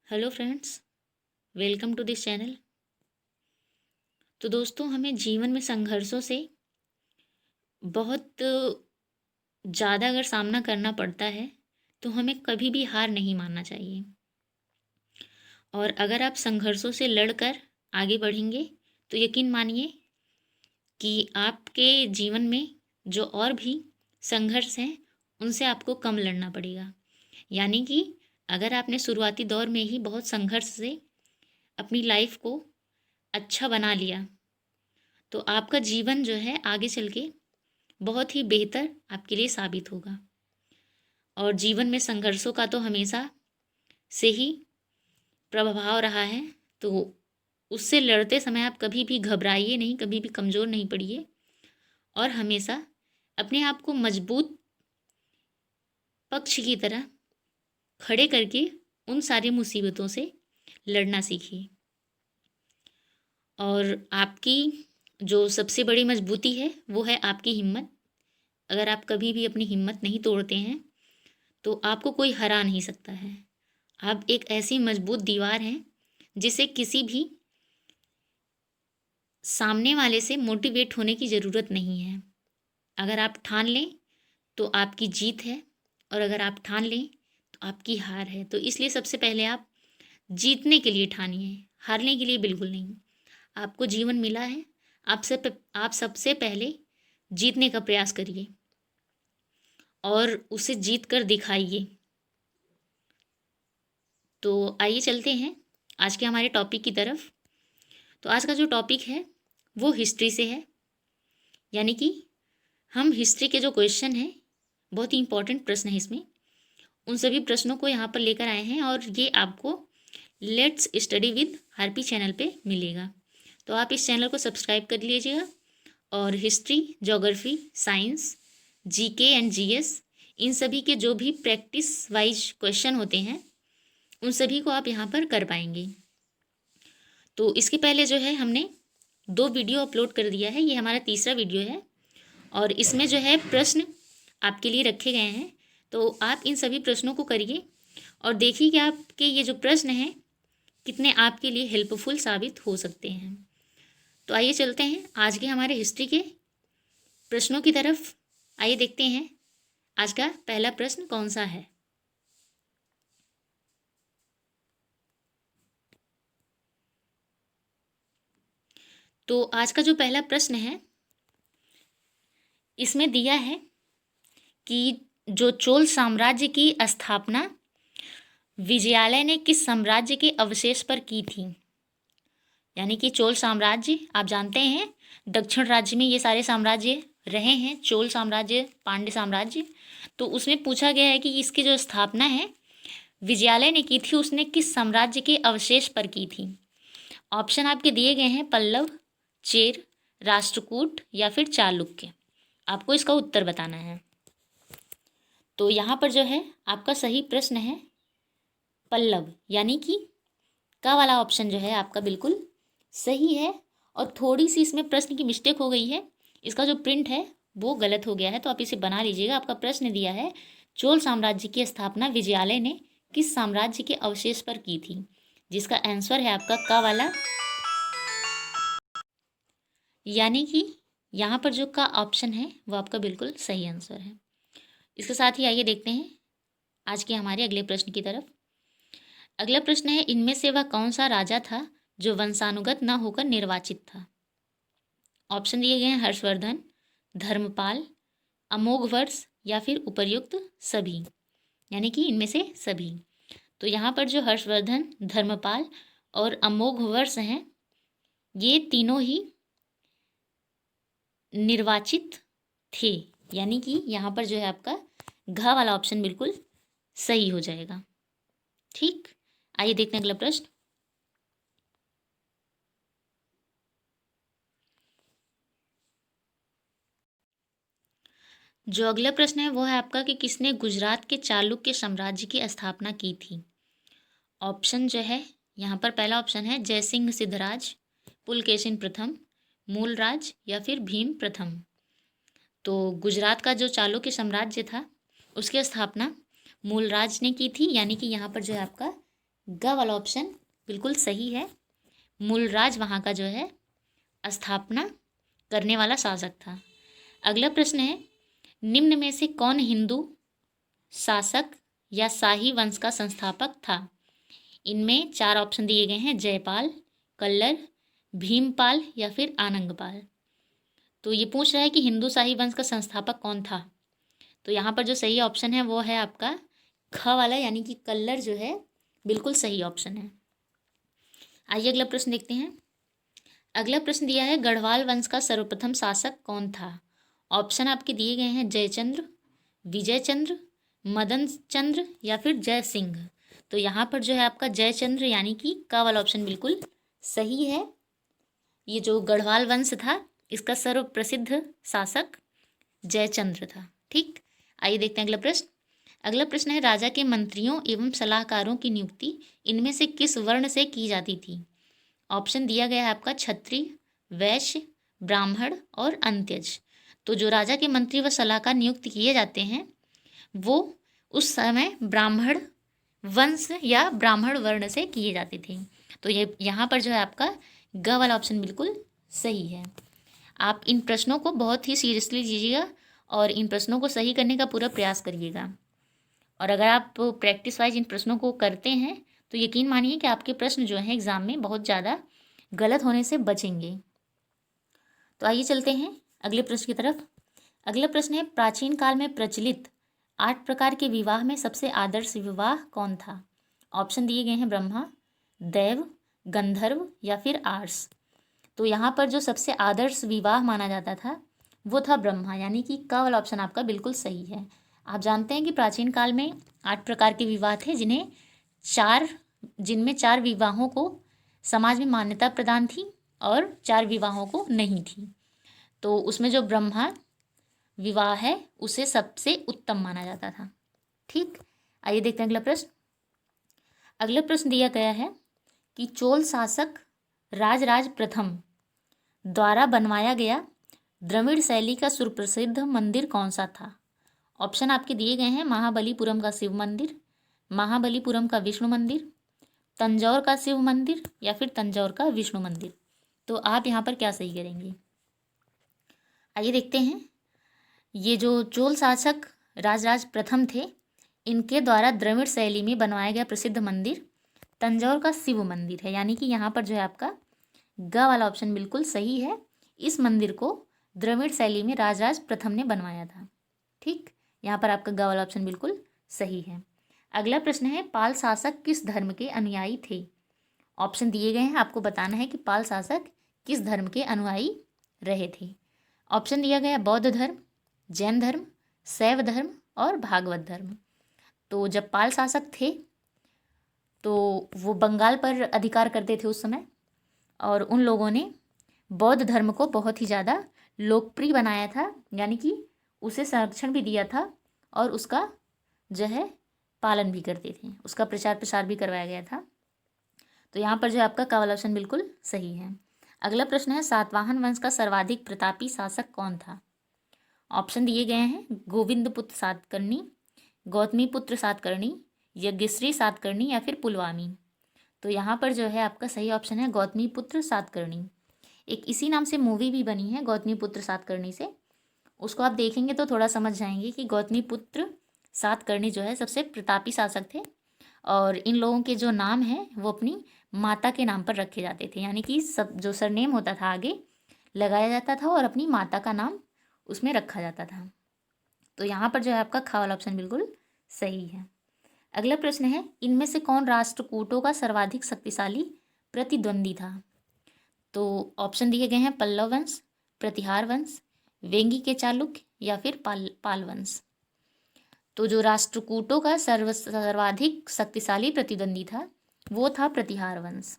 Hello friends, welcome to this channel. तो दोस्तों, हमें जीवन में संघर्षों से बहुत ज़्यादा अगर सामना करना पड़ता है तो हमें कभी भी हार नहीं मानना चाहिए। और अगर आप संघर्षों से लड़कर आगे बढ़ेंगे तो यकीन मानिए कि आपके जीवन में जो और भी संघर्ष हैं उनसे आपको कम लड़ना पड़ेगा। यानी कि अगर आपने शुरुआती दौर में ही बहुत संघर्ष से अपनी लाइफ को अच्छा बना लिया तो आपका जीवन जो है आगे चल के बहुत ही बेहतर आपके लिए साबित होगा। और जीवन में संघर्षों का तो हमेशा से ही प्रभाव रहा है, तो उससे लड़ते समय आप कभी भी घबराइए नहीं, कभी भी कमज़ोर नहीं पड़िए और हमेशा अपने आप को मजबूत पक्ष की तरह खड़े करके उन सारी मुसीबतों से लड़ना सीखिए। और आपकी जो सबसे बड़ी मजबूती है वो है आपकी हिम्मत। अगर आप कभी भी अपनी हिम्मत नहीं तोड़ते हैं तो आपको कोई हरा नहीं सकता है। आप एक ऐसी मजबूत दीवार हैं जिसे किसी भी सामने वाले से मोटिवेट होने की ज़रूरत नहीं है। अगर आप ठान लें तो आपकी जीत है और अगर आप ठान लें तो आपकी हार है। तो इसलिए सबसे पहले आप जीतने के लिए ठानिए, हारने के लिए बिल्कुल नहीं। आपको जीवन मिला है, आप सबसे पहले जीतने का प्रयास करिए और उसे जीत कर दिखाइए। तो आइए चलते हैं आज के हमारे टॉपिक की तरफ। तो आज का जो टॉपिक है वो हिस्ट्री से है। यानी कि हम हिस्ट्री के जो क्वेश्चन हैं, बहुत ही इंपॉर्टेंट प्रश्न है इसमें, उन सभी प्रश्नों को यहाँ पर लेकर आए हैं और ये आपको let's study with harpy channel पे मिलेगा। तो आप इस चैनल को सब्सक्राइब कर लीजिएगा और history, geography, science, GK and GS, इन सभी के जो भी प्रैक्टिस वाइज क्वेश्चन होते हैं उन सभी को आप यहाँ पर कर पाएंगे। तो इसके पहले जो है हमने 2 वीडियो अपलोड कर दिया है, ये हमारा तीसरा वीडियो है और इसमें जो है प्रश्न आपके लिए रखे गए हैं। तो आप इन सभी प्रश्नों को करिए और देखिए कि आपके ये जो प्रश्न हैं कितने आपके लिए हेल्पफुल साबित हो सकते हैं। तो आइए चलते हैं आज के हमारे हिस्ट्री के प्रश्नों की तरफ। आइए देखते हैं आज का पहला प्रश्न कौन सा है। तो आज का जो पहला प्रश्न है इसमें दिया है कि जो चोल साम्राज्य की स्थापना विजयालय ने किस साम्राज्य के अवशेष पर की थी। यानी कि चोल साम्राज्य आप जानते हैं दक्षिण राज्य में ये सारे साम्राज्य रहे हैं, चोल साम्राज्य, पांड्य साम्राज्य। तो उसमें पूछा गया है कि इसकी जो स्थापना है विजयालय ने की थी, उसने किस साम्राज्य के अवशेष पर की थी। ऑप्शन आपके दिए गए हैं पल्लव, चेर, राष्ट्रकूट या फिर चालुक्य। आपको इसका उत्तर बताना है। तो यहाँ पर जो है आपका सही प्रश्न है पल्लव, यानी कि का वाला ऑप्शन जो है आपका बिल्कुल सही है। और थोड़ी सी इसमें प्रश्न की मिस्टेक हो गई है, इसका जो प्रिंट है वो गलत हो गया है, तो आप इसे बना लीजिएगा। आपका प्रश्न दिया है चोल साम्राज्य की स्थापना विजयालय ने किस साम्राज्य के अवशेष पर की थी, जिसका आंसर है आपका का वाला, यानी कि यहाँ पर जो का ऑप्शन है वो आपका बिल्कुल सही आंसर है। इसके साथ ही आइए देखते हैं आज के हमारे अगले प्रश्न की तरफ। अगला प्रश्न है इनमें से वह कौन सा राजा था जो वंशानुगत न होकर निर्वाचित था। ऑप्शन दिए गए हैं हर्षवर्धन, धर्मपाल, अमोघवर्ष या फिर उपर्युक्त सभी, यानी कि इनमें से सभी। तो यहाँ पर जो हर्षवर्धन, धर्मपाल और अमोघवर्ष हैं ये तीनों ही निर्वाचित थे, यानी कि यहाँ पर जो है आपका घ वाला ऑप्शन बिल्कुल सही हो जाएगा। ठीक, आइए देखते हैं अगला प्रश्न। जो अगला प्रश्न है वो है आपका कि किसने गुजरात के चालुक्य साम्राज्य की स्थापना की थी। ऑप्शन जो है यहाँ पर पहला ऑप्शन है जयसिंह सिद्धराज, पुलकेशिन प्रथम, मूलराज या फिर भीम प्रथम। तो गुजरात का जो चालुक्य साम्राज्य था उसकी स्थापना मूलराज ने की थी, यानी कि यहाँ पर जो है आपका ग वाला ऑप्शन बिल्कुल सही है। मूलराज वहाँ का जो है स्थापना करने वाला शासक था। अगला प्रश्न है, निम्न में से कौन हिंदू शासक या शाही वंश का संस्थापक था? इनमें 4 ऑप्शन दिए गए हैं, जयपाल, कल्लर, भीमपाल या फिर आनंगपाल। तो ये पूछ रहा है कि हिंदू शाही वंश का संस्थापक कौन था। तो यहाँ पर जो सही ऑप्शन है वो है आपका ख वाला, यानी कि कल्लर जो है बिल्कुल सही ऑप्शन है। आइए अगला प्रश्न देखते हैं। अगला प्रश्न दिया है, गढ़वाल वंश का सर्वप्रथम शासक कौन था? ऑप्शन आपके दिए गए हैं, जयचंद्र, विजयचंद्र, मदन चंद्र या फिर जय सिंह। तो यहाँ पर जो है आपका जयचंद्र यानी कि का वाला ऑप्शन बिल्कुल सही है। ये जो गढ़वाल वंश था इसका सर्व प्रसिद्ध शासक जयचंद्र था। ठीक, आइए देखते हैं अगला प्रश्न। अगला प्रश्न है, राजा के मंत्रियों एवं सलाहकारों की नियुक्ति इनमें से किस वर्ण से की जाती थी? ऑप्शन दिया गया है आपका क्षत्रिय, वैश्य, ब्राह्मण और अंत्यज। तो जो राजा के मंत्री व सलाहकार नियुक्त किए जाते हैं वो उस समय ब्राह्मण वंश या ब्राह्मण वर्ण से किए जाते थे। तो ये यहाँ पर जो है आपका ग वाला ऑप्शन बिल्कुल सही है। आप इन प्रश्नों को बहुत ही सीरियसली लीजिएगा और इन प्रश्नों को सही करने का पूरा प्रयास करिएगा। और अगर आप प्रैक्टिस वाइज इन प्रश्नों को करते हैं तो यकीन मानिए कि आपके प्रश्न जो हैं एग्ज़ाम में बहुत ज़्यादा गलत होने से बचेंगे। तो आइए चलते हैं अगले प्रश्न की तरफ। अगला प्रश्न है, प्राचीन काल में प्रचलित 8 प्रकार के विवाह में सबसे आदर्श विवाह कौन था? ऑप्शन दिए गए हैं, ब्रह्मा, देव, गंधर्व या फिर आर्स। तो यहाँ पर जो सबसे आदर्श विवाह माना जाता था वो था ब्रह्मा, यानी कि का वाला ऑप्शन आपका बिल्कुल सही है। आप जानते हैं कि प्राचीन काल में 8 प्रकार के विवाह थे जिनमें 4 विवाहों को समाज में मान्यता प्रदान थी और 4 विवाहों को नहीं थी। तो उसमें जो ब्रह्मा विवाह है उसे सबसे उत्तम माना जाता था। ठीक, आइए देखते हैं अगला प्रश्न। अगला प्रश्न दिया गया है कि चोल शासक राजराज प्रथम द्वारा बनवाया गया द्रविड़ शैली का सुप्रसिद्ध मंदिर कौन सा था? ऑप्शन आपके दिए गए हैं, महाबलीपुरम का शिव मंदिर, महाबलीपुरम का विष्णु मंदिर, तंजौर का शिव मंदिर या फिर तंजौर का विष्णु मंदिर। तो आप यहाँ पर क्या सही करेंगे? आइए देखते हैं। ये जो चोल शासक राजराज प्रथम थे इनके द्वारा द्रविड़ शैली में बनवाया गया प्रसिद्ध मंदिर तंजौर का शिव मंदिर है, यानी कि यहाँ पर जो है आपका ग वाला ऑप्शन बिल्कुल सही है। इस मंदिर को द्रविड़ शैली में राजराज प्रथम ने बनवाया था। ठीक, यहाँ पर आपका ग वाला ऑप्शन बिल्कुल सही है। अगला प्रश्न है, पाल शासक किस धर्म के अनुयायी थे? ऑप्शन दिए गए हैं, आपको बताना है कि पाल शासक किस धर्म के अनुयायी रहे थे। ऑप्शन दिया गया, बौद्ध धर्म, जैन धर्म, शैव धर्म और भागवत धर्म। तो जब पाल शासक थे तो वो बंगाल पर अधिकार करते थे उस समय, और उन लोगों ने बौद्ध धर्म को बहुत ही ज़्यादा लोकप्रिय बनाया था, यानी कि उसे संरक्षण भी दिया था और उसका जो है पालन भी करते थे, उसका प्रचार प्रसार भी करवाया गया था। तो यहाँ पर जो है आपका का वाला ऑप्शन बिल्कुल सही है। अगला प्रश्न है, सातवाहन वंश का सर्वाधिक प्रतापी शासक कौन था? ऑप्शन दिए गए हैं, गोविंद पुत्र सातकर्णी, गौतमी पुत्र सातकर्णी, यज्ञश्री सातकर्णी या फिर पुलवामी। तो यहाँ पर जो है आपका सही ऑप्शन है गौतमी पुत्र सातकर्णी। एक इसी नाम से मूवी भी बनी है गौतमी पुत्र सातकर्णी से, उसको आप देखेंगे तो थोड़ा समझ जाएंगे कि गौतमी पुत्र सातकर्णी जो है सबसे प्रतापी शासक थे और इन लोगों के जो नाम हैं वो अपनी माता के नाम पर रखे जाते थे, यानी कि सब जो सरनेम होता था आगे लगाया जाता था और अपनी माता का नाम उसमें रखा जाता था। तो यहाँ पर जो है आपका खा वाला ऑप्शन बिल्कुल सही है। अगला प्रश्न है, इनमें से कौन राष्ट्रकूटों का सर्वाधिक शक्तिशाली प्रतिद्वंदी था? तो ऑप्शन दिए गए हैं, पल्लव वंश, प्रतिहार वंश, वेंगी के चालुक्य या फिर पाल वंश। तो जो राष्ट्रकूटों का सर्वाधिक शक्तिशाली प्रतिद्वंदी था वो था प्रतिहार वंश,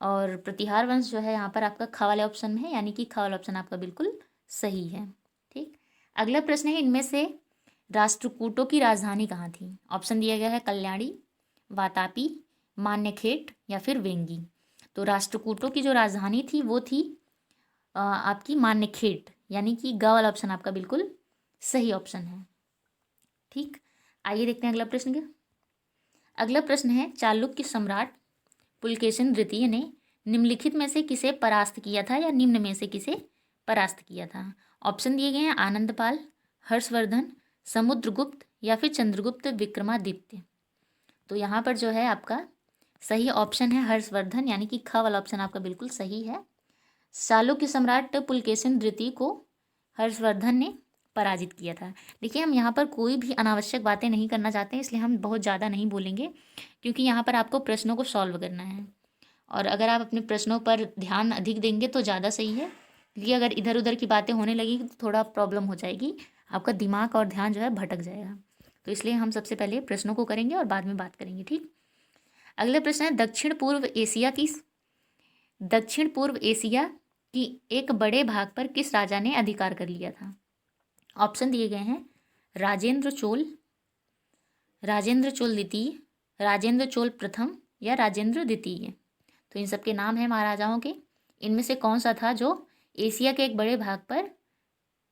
और प्रतिहार वंश जो है यहाँ पर आपका खा वाले ऑप्शन में है, यानी कि खा वाला ऑप्शन आपका बिल्कुल सही है। ठीक, अगला प्रश्न है, इनमें से राष्ट्रकूटों की राजधानी कहाँ थी? ऑप्शन दिया गया है, कल्याणी, वातापी, मान्यखेट या फिर वेंगी। तो राष्ट्रकूटों की जो राजधानी थी वो थी आपकी मान्यखेट, यानी कि ग वाला ऑप्शन आपका बिल्कुल सही ऑप्शन है। ठीक, आइए देखते हैं अगला प्रश्न क्या। अगला प्रश्न है, चालुक्य सम्राट पुलकेशिन द्वितीय ने निम्नलिखित में से किसे परास्त किया था, या निम्न में से किसे परास्त किया था। ऑप्शन दिए गए हैं, आनंदपाल, हर्षवर्धन, समुद्रगुप्त या फिर चंद्रगुप्त विक्रमादित्य। तो यहाँ पर जो है आपका सही ऑप्शन है हर्षवर्धन, यानी कि ख वाला ऑप्शन आपका बिल्कुल सही है। चालुक्य सम्राट पुलकेशिन द्वितीय को हर्षवर्धन ने पराजित किया था। देखिए, हम यहाँ पर कोई भी अनावश्यक बातें नहीं करना चाहते हैं, इसलिए हम बहुत ज़्यादा नहीं बोलेंगे, क्योंकि यहाँ पर आपको प्रश्नों को सॉल्व करना है। और अगर आप अपने प्रश्नों पर ध्यान अधिक देंगे तो ज़्यादा सही है, क्योंकि अगर इधर उधर की बातें होने लगेंगी तो थोड़ा प्रॉब्लम हो जाएगी, आपका दिमाग और ध्यान जो है भटक जाएगा। तो इसलिए हम सबसे पहले प्रश्नों को करेंगे और बाद में बात करेंगे, ठीक। अगला प्रश्न है, दक्षिण पूर्व एशिया की एक बड़े भाग पर किस राजा ने अधिकार कर लिया था। ऑप्शन दिए गए हैं, राजेंद्र चोल, राजेंद्र चोल द्वितीय, राजेंद्र चोल प्रथम या राजेंद्र द्वितीय। तो इन सब के नाम हैं महाराजाओं के। इनमें से कौन सा था जो एशिया के एक बड़े भाग पर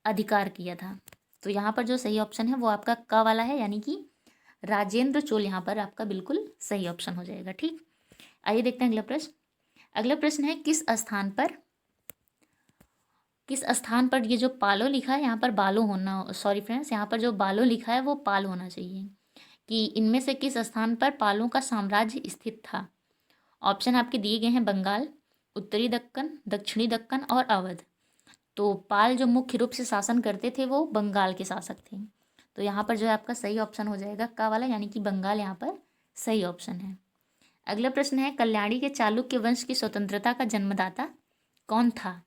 अधिकार किया था। तो यहाँ पर जो सही ऑप्शन है वो आपका क वाला है, यानी कि राजेंद्र चोल यहाँ पर आपका बिल्कुल सही ऑप्शन हो जाएगा, ठीक। आइए देखते हैं अगला प्रश्न। अगला प्रश्न है, किस स्थान पर ये जो पालो लिखा है, यहाँ पर बालो होना, सॉरी फ्रेंड्स, यहाँ पर जो बालो लिखा है वो पाल होना चाहिए, कि इनमें से किस स्थान पर पालों का साम्राज्य स्थित था। ऑप्शन आपके दिए गए हैं, बंगाल, उत्तरी दक्कन, दक्षिणी दक्कन और अवध। तो पाल जो मुख्य रूप से शासन करते थे वो बंगाल के शासक थे। तो यहाँ पर जो है आपका सही ऑप्शन हो जाएगा का वाला, यानी कि बंगाल यहाँ पर सही ऑप्शन है। अगला प्रश्न है, कल्याणी के चालुक्य वंश की स्वतंत्रता का जन्मदाता कौन था।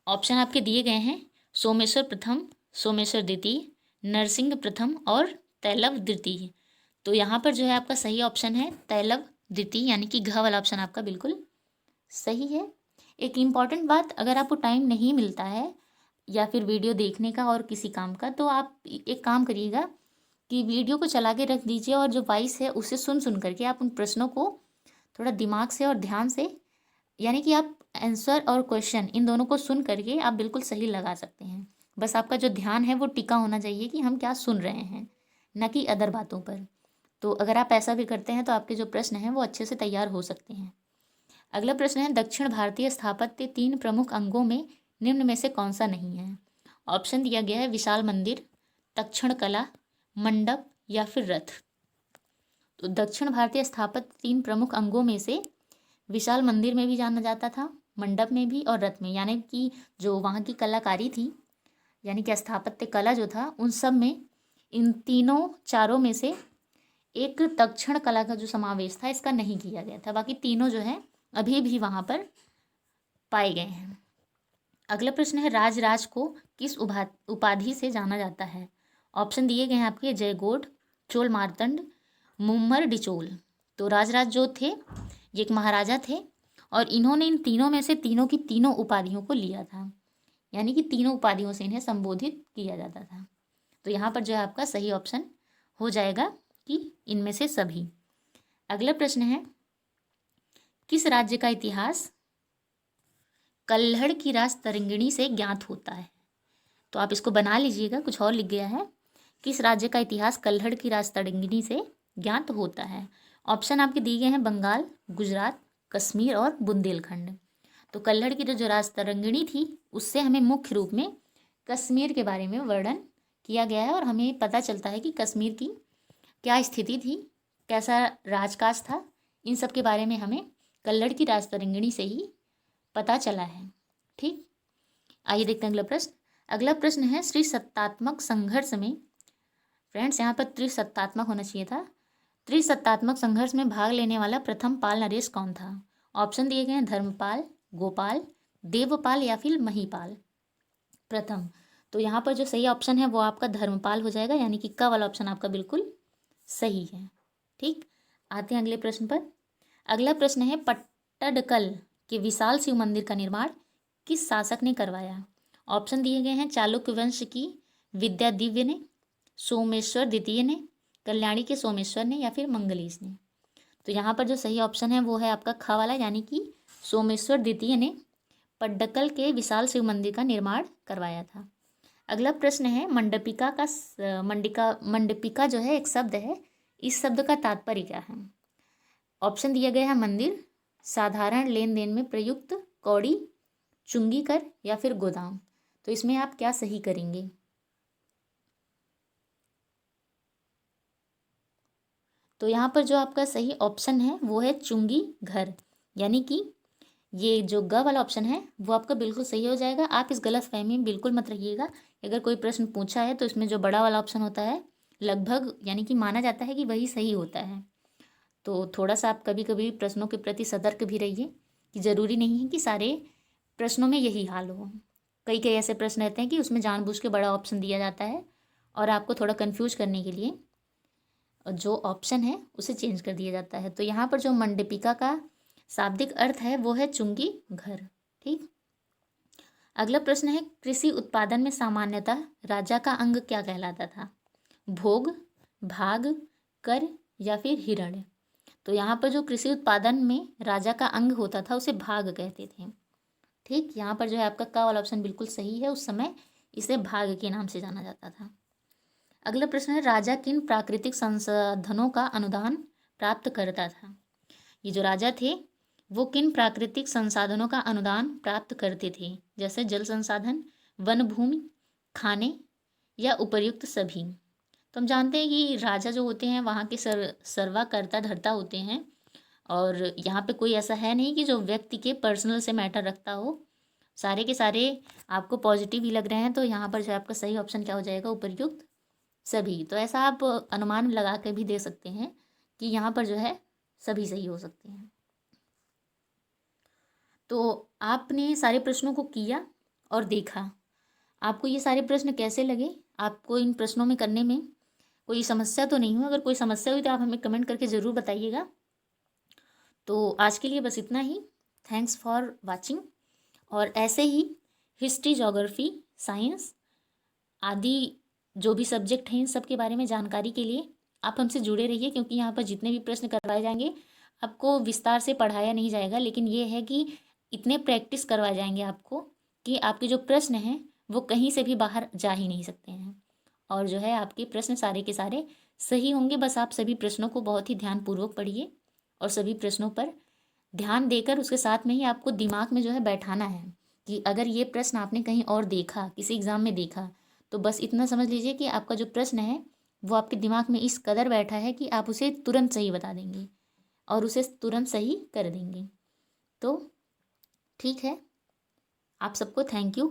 ऑप्शन आपके दिए गए हैं, सोमेश्वर प्रथम, सोमेश्वर द्वितीय, नरसिंह प्रथम और तैलव द्वितीय। तो यहाँ पर जो है आपका सही ऑप्शन है तैलव द्वितीय, यानी कि घ वाला ऑप्शन आपका बिल्कुल सही है। एक इम्पॉर्टेंट बात, अगर आपको टाइम नहीं मिलता है या फिर वीडियो देखने का और किसी काम का, तो आप एक काम करिएगा कि वीडियो को चला के रख दीजिए और जो वॉइस है उसे सुन करके आप उन प्रश्नों को थोड़ा दिमाग से और ध्यान से, यानी कि आप आंसर और क्वेश्चन इन दोनों को सुन करके आप बिल्कुल सही लगा सकते हैं। बस आपका जो ध्यान है वो टिका होना चाहिए कि हम क्या सुन रहे हैं, न कि अदर बातों पर। तो अगर आप ऐसा भी करते हैं तो आपके जो प्रश्न हैं वो अच्छे से तैयार हो सकते हैं। अगला प्रश्न है, दक्षिण भारतीय स्थापत्य 3 प्रमुख अंगों में निम्न में से कौन सा नहीं है। ऑप्शन दिया गया है, विशाल मंदिर, तक्षण कला, मंडप या फिर रथ। तो दक्षिण भारतीय स्थापत्य 3 प्रमुख अंगों में से विशाल मंदिर में भी जाना जाता था, मंडप में भी और रथ में, यानी कि जो वहाँ की कलाकारी थी, यानी कि स्थापत्य कला जो था, उन सब में इन चारों में से एक तक्षण कला का जो समावेश था इसका नहीं किया गया था। बाकी तीनों जो है अभी भी वहाँ पर पाए गए हैं। अगला प्रश्न है, राज को किस उपाधि से जाना जाता है। ऑप्शन दिए गए हैं आपके, जयगोड, चोल मार्तंड, मुम्मर डिचोल। तो राज जो थे ये एक महाराजा थे और इन्होंने इन तीनों में से तीनों की तीनों उपाधियों को लिया था, यानी कि तीनों उपाधियों से इन्हें संबोधित किया जाता था। तो यहाँ पर जो है आपका सही ऑप्शन हो जाएगा कि इनमें से सभी। अगला प्रश्न है, किस राज्य का इतिहास कल्हड़ की राज तरंगिणी से ज्ञात होता है। तो आप इसको बना लीजिएगा, कुछ और लिख गया है, किस राज्य का इतिहास कल्हड़ की राज तरंगिणी से ज्ञात होता है। ऑप्शन आपके दिए गए हैं, बंगाल, गुजरात, कश्मीर और बुंदेलखंड। तो कल्हड़ की जो राज तरंगिणी थी उससे हमें मुख्य रूप में कश्मीर के बारे में वर्णन किया गया है और हमें पता चलता है कि कश्मीर की क्या स्थिति थी, कैसा राजकाज था, इन सब के बारे में हमें कल्हड़ की राज तरंगिणी से ही पता चला है, ठीक। आइए देखते हैं अगला प्रश्न। अगला प्रश्न है, त्रिसत्तात्मक संघर्ष में, फ्रेंड्स यहाँ पर त्रिसत्तात्मक होना चाहिए था, त्रिसत्तात्मक संघर्ष में भाग लेने वाला प्रथम पाल नरेश कौन था। ऑप्शन दिए गए हैं, धर्मपाल, गोपाल, देवपाल या फिर महिपाल प्रथम। तो यहाँ पर जो सही ऑप्शन है वो आपका धर्मपाल हो जाएगा, यानी कि का वाला ऑप्शन आपका बिल्कुल सही है, ठीक। आते हैं अगले प्रश्न पर। अगला प्रश्न है, पट्टडकल के विशाल शिव मंदिर का निर्माण किस शासक ने करवाया। ऑप्शन दिए गए हैं, चालुक्य वंश की विद्यादिव्य ने, सोमेश्वर द्वितीय ने, कल्याणी के सोमेश्वर ने या फिर मंगलेश ने। तो यहाँ पर जो सही ऑप्शन है वो है आपका ख वाला, यानी कि सोमेश्वर द्वितीय ने पट्टडकल के विशाल शिव मंदिर का निर्माण करवाया था। अगला प्रश्न है, मंडपिका जो है एक शब्द है, इस शब्द का तात्पर्य क्या है? ऑप्शन दिया गया है मंदिर, साधारण लेन देन में प्रयुक्त कौड़ी, चुंगी कर या फिर गोदाम। तो इसमें आप क्या सही करेंगे? तो यहाँ पर जो आपका सही ऑप्शन है वो है चुंगी घर, यानी कि ये जो ग वाला ऑप्शन है वो आपका बिल्कुल सही हो जाएगा। आप इस गलत फहमी में बिल्कुल मत रहिएगा। अगर कोई प्रश्न पूछा है तो इसमें जो बड़ा वाला ऑप्शन होता है लगभग, यानी कि माना जाता है कि वही सही होता है। तो थोड़ा सा आप कभी कभी प्रश्नों के प्रति सतर्क भी रहिए कि ज़रूरी नहीं है कि सारे प्रश्नों में यही हाल हो। कई कई ऐसे प्रश्न रहते हैं कि उसमें जानबूझ के बड़ा ऑप्शन दिया जाता है और आपको थोड़ा कन्फ्यूज करने के लिए जो ऑप्शन है उसे चेंज कर दिया जाता है। तो यहाँ पर जो मंडपिका का शाब्दिक अर्थ है वो है चुंगी घर। ठीक, अगला प्रश्न है कृषि उत्पादन में सामान्यतः राजा का अंग क्या कहलाता था? भोग, भाग, कर या फिर हिरण। तो यहाँ पर जो कृषि उत्पादन में राजा का अंग होता था उसे भाग कहते थे। ठीक, यहाँ पर जो है आपका का वाला ऑप्शन बिल्कुल सही है। उस समय इसे भाग के नाम से जाना जाता था। अगला प्रश्न है राजा किन प्राकृतिक संसाधनों का अनुदान प्राप्त करता था? ये जो राजा थे वो किन प्राकृतिक संसाधनों का अनुदान प्राप्त करते थे? जैसे जल संसाधन, वन भूमि, खाने या उपर्युक्त सभी। तो हम जानते हैं कि राजा जो होते हैं वहाँ के सर्वाकर्ता धर्ता होते हैं और यहाँ पे कोई ऐसा है नहीं कि जो व्यक्ति के पर्सनल से मैटर रखता हो। सारे के सारे आपको पॉजिटिव ही लग रहे हैं। तो यहाँ पर जो आपका सही ऑप्शन क्या हो जाएगा? उपर्युक्त सभी। तो ऐसा आप अनुमान लगा के भी दे सकते हैं कि यहाँ पर जो है सभी सही हो सकते हैं। तो आपने सारे प्रश्नों को किया और देखा, आपको ये सारे प्रश्न कैसे लगे? आपको इन प्रश्नों में करने में कोई समस्या तो नहीं हुई? अगर कोई समस्या हुई तो आप हमें कमेंट करके ज़रूर बताइएगा। तो आज के लिए बस इतना ही। Thanks for watching. और ऐसे ही हिस्ट्री, ज्योग्राफी, साइंस आदि जो भी सब्जेक्ट हैं इन सब के बारे में जानकारी के लिए आप हमसे जुड़े रहिए, क्योंकि यहाँ पर जितने भी प्रश्न करवाए जाएंगे आपको विस्तार से पढ़ाया नहीं जाएगा, लेकिन ये है कि इतने प्रैक्टिस करवाए जाएंगे आपको कि आपके जो प्रश्न हैं वो कहीं से भी बाहर जा ही नहीं सकते हैं। और जो है आपके प्रश्न सारे के सारे सही होंगे। बस आप सभी प्रश्नों को बहुत ही ध्यानपूर्वक पढ़िए और सभी प्रश्नों पर ध्यान देकर उसके साथ में ही आपको दिमाग में जो है बैठाना है कि अगर ये प्रश्न आपने कहीं और देखा, किसी एग्ज़ाम में देखा, तो बस इतना समझ लीजिए कि आपका जो प्रश्न है वो आपके दिमाग में इस कदर बैठा है कि आप उसे तुरंत सही बता देंगे और उसे तुरंत सही कर देंगे। तो ठीक है, आप सबको थैंक यू।